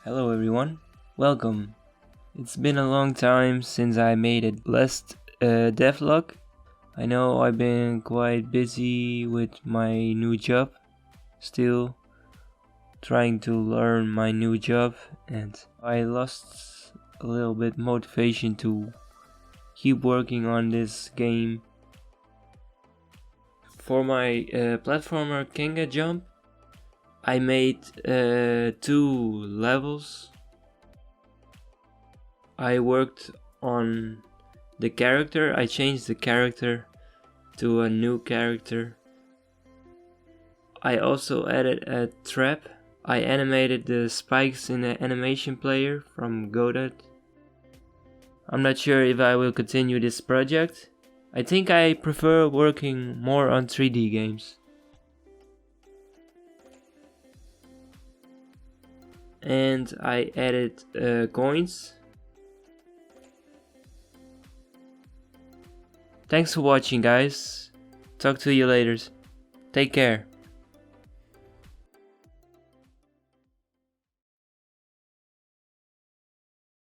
Hello everyone, welcome. It's been a long time since I made a last devlog. I know I've been quite busy with my new job, still trying to learn my new job, and I lost a little bit motivation to keep working on this game. For my platformer Kanga Jump, I made 2 levels. I worked on the character. I changed the character to a new character. I also added a trap. I animated the spikes in the animation player from Godot. I'm not sure if I will continue this project. I think I prefer working more on 3D games. And I added coins. Thanks for watching, guys. Talk to you later. Take care.